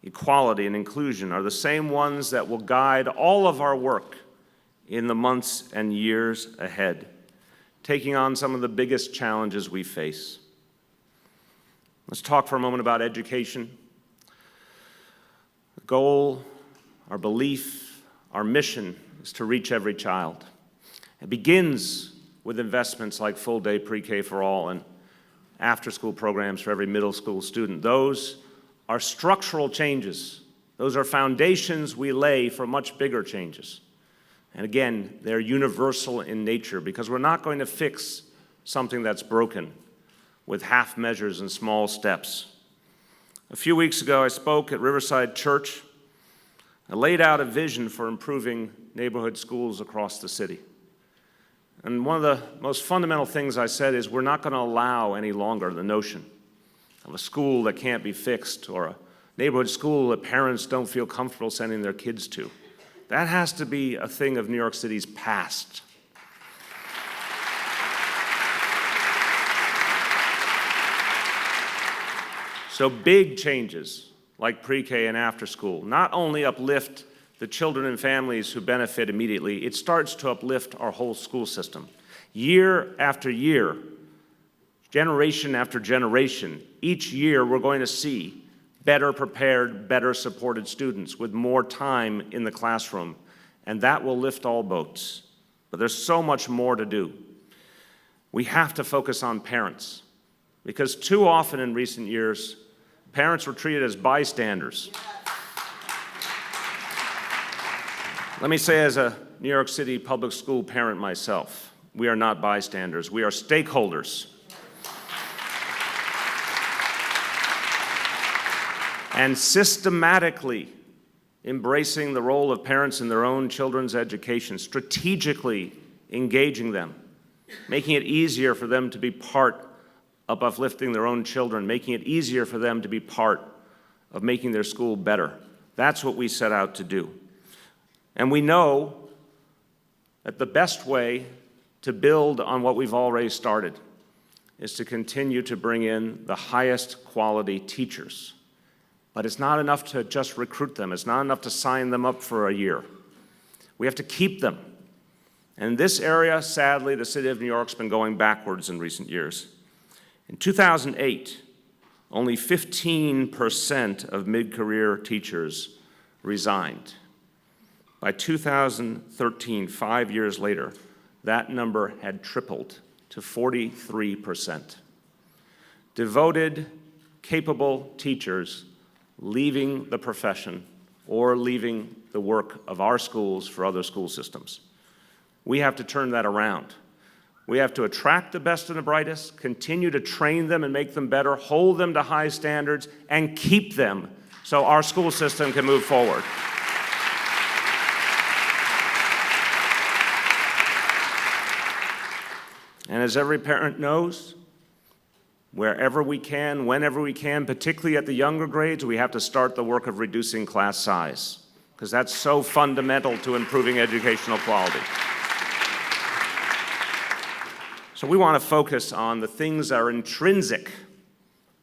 equality, and inclusion are the same ones that will guide all of our work in the months and years ahead, taking on some of the biggest challenges we face. Let's talk for a moment about education. The goal, our belief, our mission is to reach every child. It begins with investments like full-day pre-K for all and after-school programs for every middle school student. Those are structural changes. Those are foundations we lay for much bigger changes. And again, they're universal in nature because we're not going to fix something that's broken with half measures and small steps. A few weeks ago, I spoke at Riverside Church. I laid out a vision for improving neighborhood schools across the city. And one of the most fundamental things I said is we're not going to allow any longer the notion of a school that can't be fixed or a neighborhood school that parents don't feel comfortable sending their kids to. That has to be a thing of New York City's past. So big changes like pre-K and after school not only uplift the children and families who benefit immediately, it starts to uplift our whole school system. Year after year, generation after generation, each year we're going to see better prepared, better supported students with more time in the classroom, and that will lift all boats. But there's so much more to do. We have to focus on parents, because too often in recent years, parents were treated as bystanders. Let me say, as a New York City public school parent myself, we are not bystanders, we are stakeholders. And systematically embracing the role of parents in their own children's education, strategically engaging them, making it easier for them to be part of uplifting their own children, making it easier for them to be part of making their school better. That's what we set out to do. And we know that the best way to build on what we've already started is to continue to bring in the highest quality teachers. But it's not enough to just recruit them. It's not enough to sign them up for a year. We have to keep them. And in this area, sadly, the city of New York's been going backwards in recent years. In 2008, only 15% of mid-career teachers resigned. By 2013, 5 years later, that number had tripled to 43%. Devoted, capable teachers leaving the profession or leaving the work of our schools for other school systems. We have to turn that around. We have to attract the best and the brightest, continue to train them and make them better, hold them to high standards, and keep them so our school system can move forward. And as every parent knows, wherever we can, whenever we can, particularly at the younger grades, we have to start the work of reducing class size, because that's so fundamental to improving educational quality. So we want to focus on the things that are intrinsic: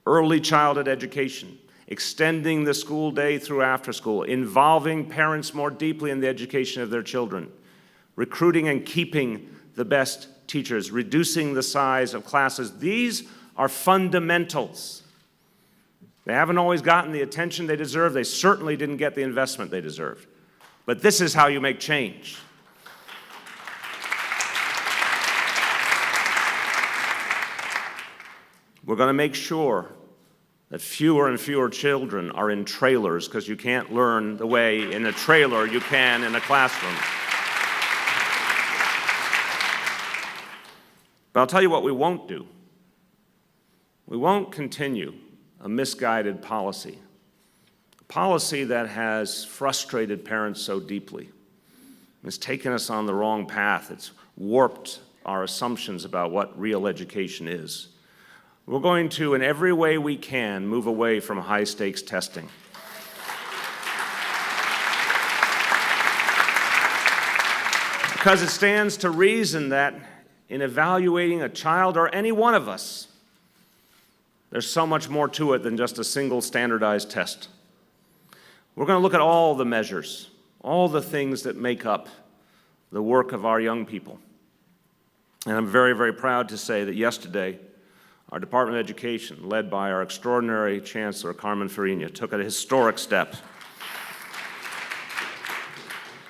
early childhood education, extending the school day through after school, involving parents more deeply in the education of their children, recruiting and keeping the best teachers, reducing the size of classes. These are fundamentals. They haven't always gotten the attention they deserve. They certainly didn't get the investment they deserved. But this is how you make change. We're going to make sure that fewer and fewer children are in trailers, because you can't learn the way in a trailer you can in a classroom. But I'll tell you what we won't do. We won't continue a misguided policy, a policy that has frustrated parents so deeply. It's taken us on the wrong path. It's warped our assumptions about what real education is. We're going to, in every way we can, move away from high-stakes testing. Because it stands to reason that in evaluating a child, or any one of us, there's so much more to it than just a single standardized test. We're going to look at all the measures, all the things that make up the work of our young people. And I'm very, very proud to say that yesterday, our Department of Education, led by our extraordinary Chancellor, Carmen Farina, took a historic step,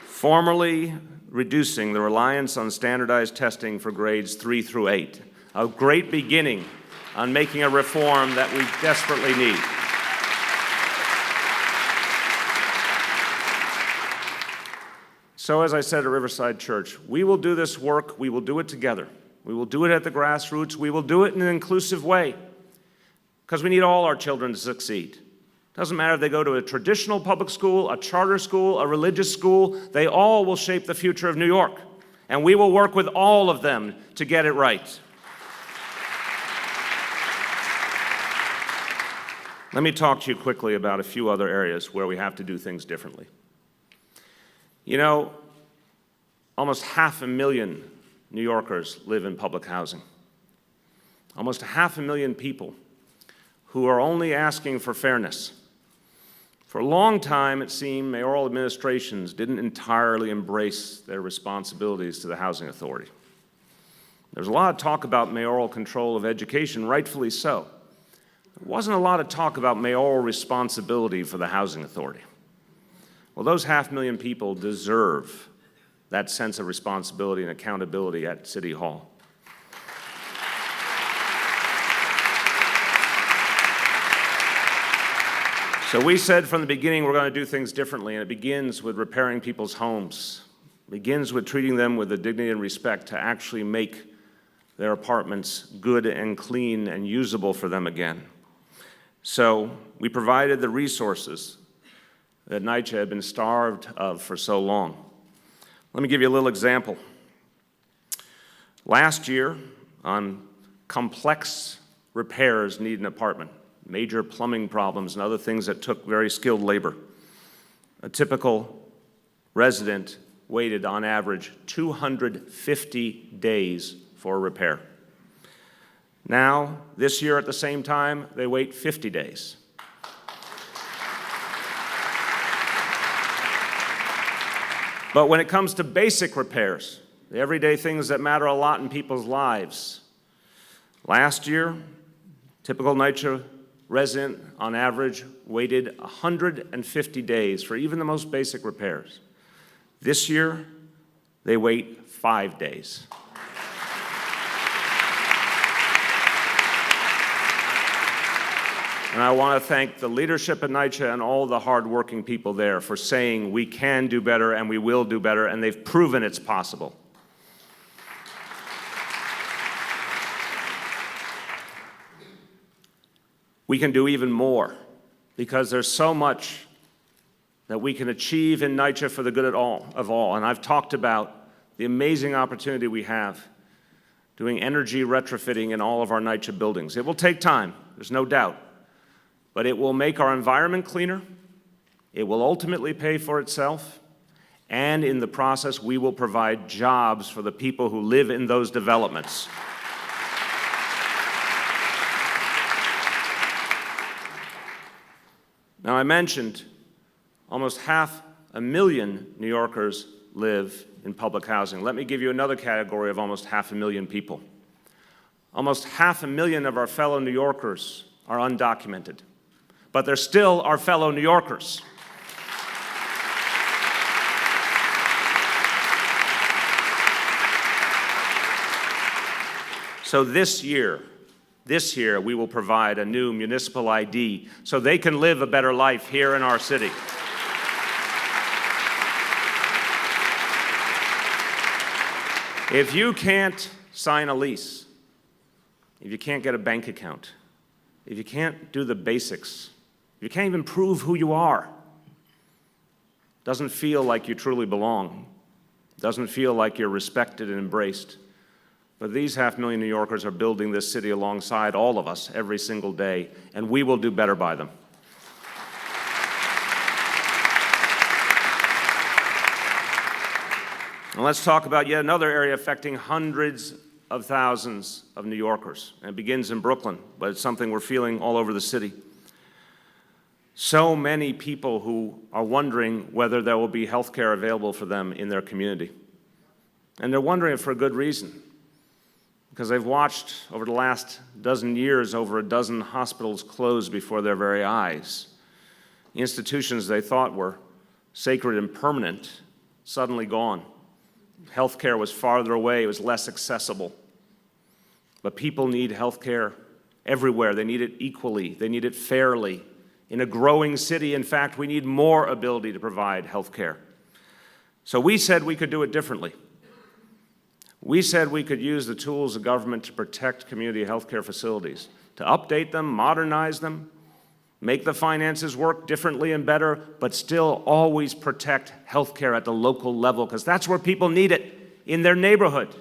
formally reducing the reliance on standardized testing for grades 3 through 8, a great beginning on making a reform that we desperately need. So as I said at Riverside Church, we will do this work, we will do it together. We will do it at the grassroots, we will do it in an inclusive way, because we need all our children to succeed. Doesn't matter if they go to a traditional public school, a charter school, a religious school, they all will shape the future of New York. And we will work with all of them to get it right. Let me talk to you quickly about a few other areas where we have to do things differently. You know, almost 500,000 New Yorkers live in public housing. Almost 500,000 people who are only asking for fairness. For a long time, it seemed mayoral administrations didn't entirely embrace their responsibilities to the Housing Authority. There's a lot of talk about mayoral control of education, rightfully so. There wasn't a lot of talk about mayoral responsibility for the Housing Authority. Well, those 500,000 people deserve that sense of responsibility and accountability at City Hall. So we said from the beginning we're going to do things differently, and it begins with repairing people's homes. It begins with treating them with the dignity and respect to actually make their apartments good and clean and usable for them again. So we provided the resources that NYCHA had been starved of for so long. Let me give you a little example. Last year, on complex repairs needed an apartment, major plumbing problems and other things that took very skilled labor, a typical resident waited on average 250 days for repair. Now, this year at the same time, they wait 50 days. But when it comes to basic repairs, the everyday things that matter a lot in people's lives, last year, typical NYCHA resident on average waited 150 days for even the most basic repairs. This year, they wait 5 days. And I want to thank the leadership at NYCHA and all the hardworking people there for saying we can do better and we will do better, and they've proven it's possible. We can do even more because there's so much that we can achieve in NYCHA for the good of all. And I've talked about the amazing opportunity we have doing energy retrofitting in all of our NYCHA buildings. It will take time, there's no doubt. But it will make our environment cleaner, it will ultimately pay for itself, and in the process, we will provide jobs for the people who live in those developments. Now, I mentioned almost 500,000 New Yorkers live in public housing. Let me give you another category of almost 500,000 people. Almost 500,000 of our fellow New Yorkers are undocumented, but they're still our fellow New Yorkers. So this year, we will provide a new municipal ID so they can live a better life here in our city. If you can't sign a lease, if you can't get a bank account, if you can't do the basics, if you can't even prove who you are, doesn't feel like you truly belong, doesn't feel like you're respected and embraced. But these 500,000 New Yorkers are building this city alongside all of us every single day, and we will do better by them. And let's talk about yet another area affecting hundreds of thousands of New Yorkers. And it begins in Brooklyn, but it's something we're feeling all over the city. So many people who are wondering whether there will be health care available for them in their community. And they're wondering it for a good reason, because they've watched over the last dozen years over a dozen hospitals close before their very eyes. Institutions they thought were sacred and permanent, suddenly gone. Health care was farther away, it was less accessible. But people need health care everywhere. They need it equally, they need it fairly. In a growing city, in fact, we need more ability to provide health care. So we said we could do it differently. We said we could use the tools of government to protect community health care facilities, to update them, modernize them, make the finances work differently and better, but still always protect health care at the local level, because that's where people need it, in their neighborhood.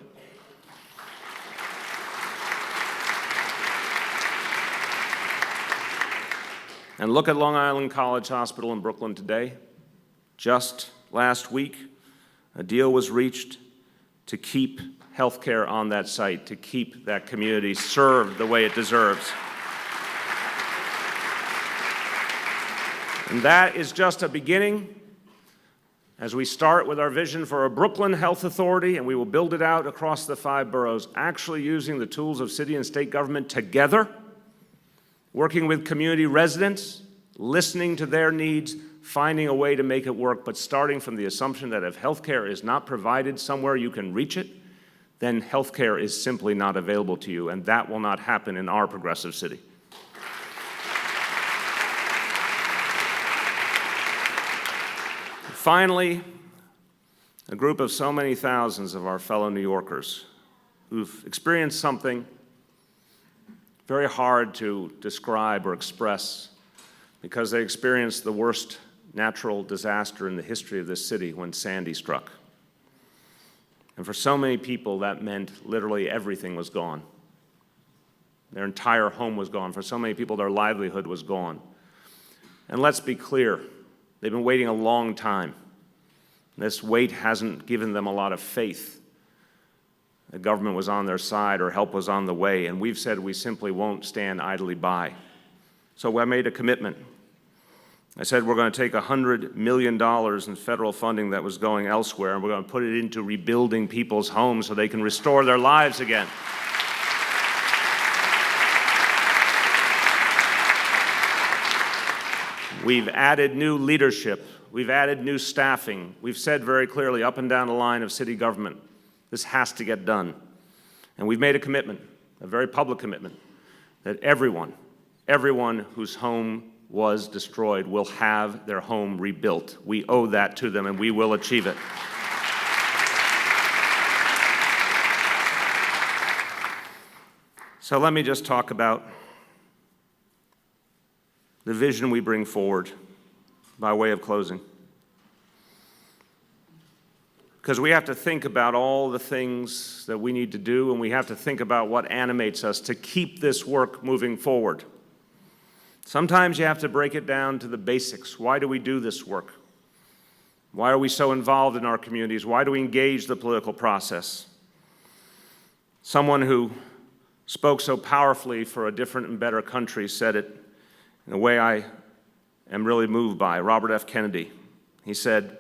And look at Long Island College Hospital in Brooklyn today. Just last week, a deal was reached to keep health care on that site, to keep that community served the way it deserves. And that is just a beginning as we start with our vision for a Brooklyn Health Authority, and we will build it out across the 5 boroughs, actually using the tools of city and state government together, working with community residents, listening to their needs, finding a way to make it work, but starting from the assumption that if health care is not provided somewhere you can reach it, then health care is simply not available to you, and that will not happen in our progressive city. Finally, a group of so many thousands of our fellow New Yorkers who've experienced something very hard to describe or express because they experienced the worst natural disaster in the history of this city when Sandy struck. And for so many people, that meant literally everything was gone. Their entire home was gone. For so many people, their livelihood was gone. And let's be clear, they've been waiting a long time. This weight hasn't given them a lot of faith. The government was on their side or help was on the way, and we've said we simply won't stand idly by. So I made a commitment. I said we're going to take $100 million in federal funding that was going elsewhere, and we're going to put it into rebuilding people's homes so they can restore their lives again. We've added new leadership. We've added new staffing. We've said very clearly up and down the line of city government, this has to get done. And we've made a commitment, a very public commitment, that everyone whose home was destroyed will have their home rebuilt. We owe that to them, and we will achieve it. So let me just talk about the vision we bring forward by way of closing. Because we have to think about all the things that we need to do, and we have to think about what animates us to keep this work moving forward. Sometimes you have to break it down to the basics. Why do we do this work? Why are we so involved in our communities? Why do we engage the political process? Someone who spoke so powerfully for a different and better country said it in a way I am really moved by, Robert F. Kennedy. He said,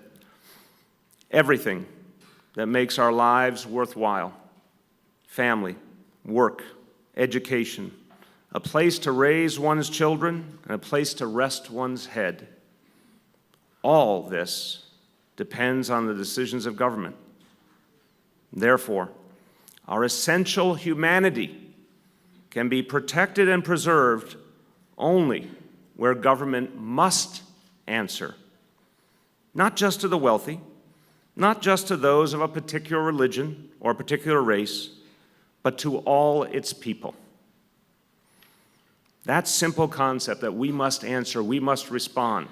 everything that makes our lives worthwhile, family, work, education, a place to raise one's children, and a place to rest one's head, all this depends on the decisions of government. Therefore, our essential humanity can be protected and preserved only where government must answer, not just to the wealthy, not just to those of a particular religion or a particular race, but to all its people. That simple concept that we must answer, we must respond,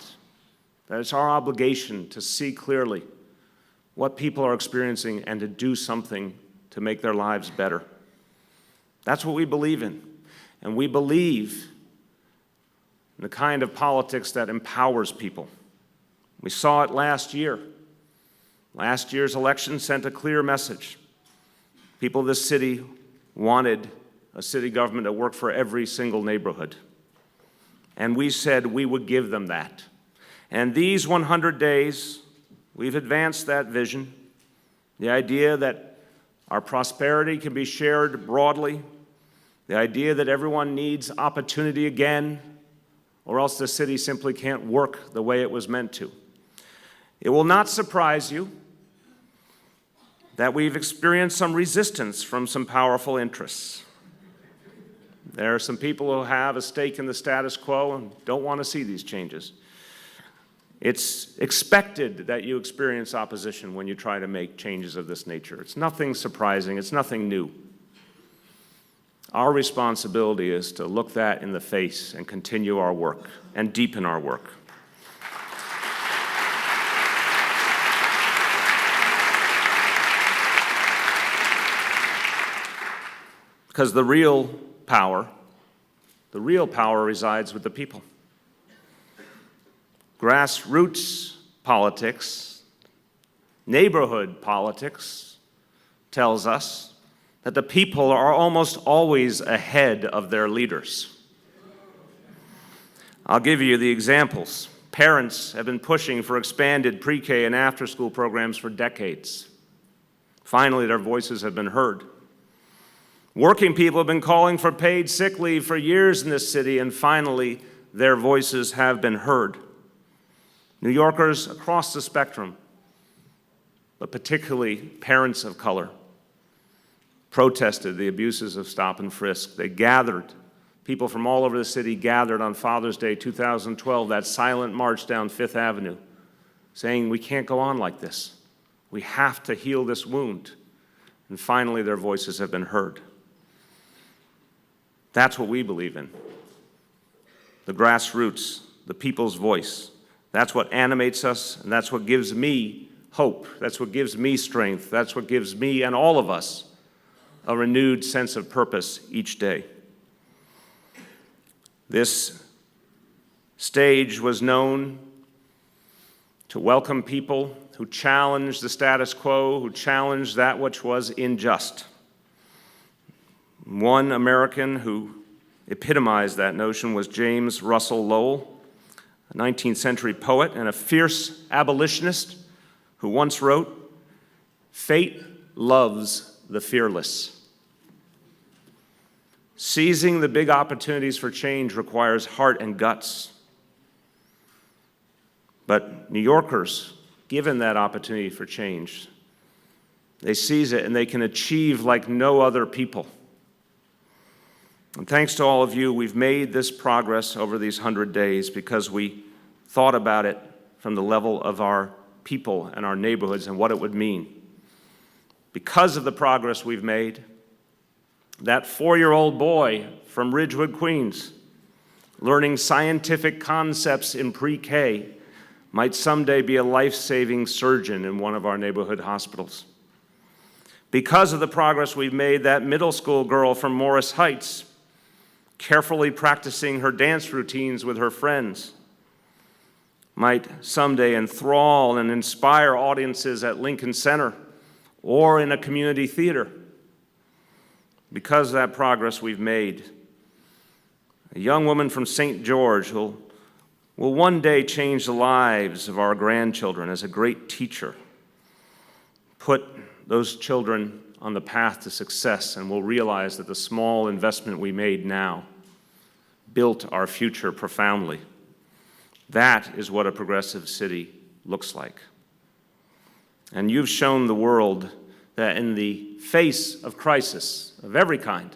that it's our obligation to see clearly what people are experiencing and to do something to make their lives better. That's what we believe in. And we believe in the kind of politics that empowers people. We saw it last year. Last year's election sent a clear message. People of this city wanted a city government that worked for every single neighborhood. And we said we would give them that. And these 100 days, we've advanced that vision, the idea that our prosperity can be shared broadly, the idea that everyone needs opportunity again, or else the city simply can't work the way it was meant to. It will not surprise you that we've experienced some resistance from some powerful interests. There are some people who have a stake in the status quo and don't want to see these changes. It's expected that you experience opposition when you try to make changes of this nature. It's nothing surprising, it's nothing new. Our responsibility is to look that in the face and continue our work and deepen our work. Because the real power resides with the people. Grassroots politics, neighborhood politics, tells us that the people are almost always ahead of their leaders. I'll give you the examples. Parents have been pushing for expanded pre-K and after-school programs for decades. Finally, their voices have been heard. Working people have been calling for paid sick leave for years in this city, and finally, their voices have been heard. New Yorkers across the spectrum, but particularly parents of color, protested the abuses of stop and frisk. They gathered, people from all over the city gathered on Father's Day 2012, that silent march down Fifth Avenue, saying we can't go on like this. We have to heal this wound. And finally, their voices have been heard. That's what we believe in. The grassroots, the people's voice. That's what animates us, and that's what gives me hope. That's what gives me strength. That's what gives me and all of us a renewed sense of purpose each day. This stage was known to welcome people who challenged the status quo, who challenged that which was unjust. One American who epitomized that notion was James Russell Lowell, a 19th century poet and a fierce abolitionist who once wrote, "Fate loves the fearless." Seizing the big opportunities for change requires heart and guts. But New Yorkers, given that opportunity for change, they seize it and they can achieve like no other people. And thanks to all of you, we've made this progress over these 100 days because we thought about it from the level of our people and our neighborhoods and what it would mean. Because of the progress we've made, that 4-year-old boy from Ridgewood, Queens, learning scientific concepts in pre-K might someday be a life-saving surgeon in one of our neighborhood hospitals. Because of the progress we've made, that middle school girl from Morris Heights, carefully practicing her dance routines with her friends, might someday enthrall and inspire audiences at Lincoln Center or in a community theater. Because of that progress we've made, a young woman from St. George who will one day change the lives of our grandchildren as a great teacher, put those children on the path to success, and will realize that the small investment we made now built our future profoundly. That is what a progressive city looks like. And you've shown the world that in the face of crisis of every kind,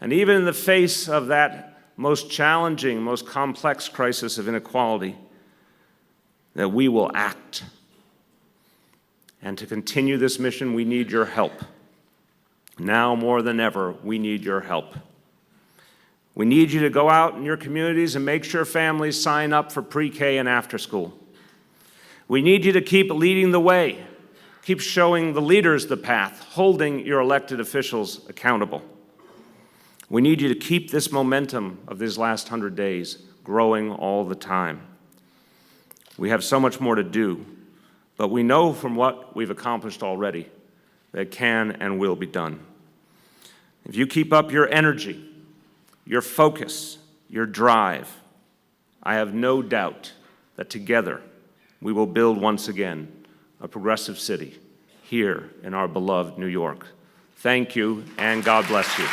and even in the face of that most challenging, most complex crisis of inequality, that we will act. And to continue this mission, we need your help. Now more than ever, we need your help. We need you to go out in your communities and make sure families sign up for pre-K and after school. We need you to keep leading the way. Keep showing the leaders the path, holding your elected officials accountable. We need you to keep this momentum of these last 100 days growing all the time. We have so much more to do, but we know from what we've accomplished already that it can and will be done. If you keep up your energy, your focus, your drive, I have no doubt that together we will build once again a progressive city here in our beloved New York. Thank you, and God bless you.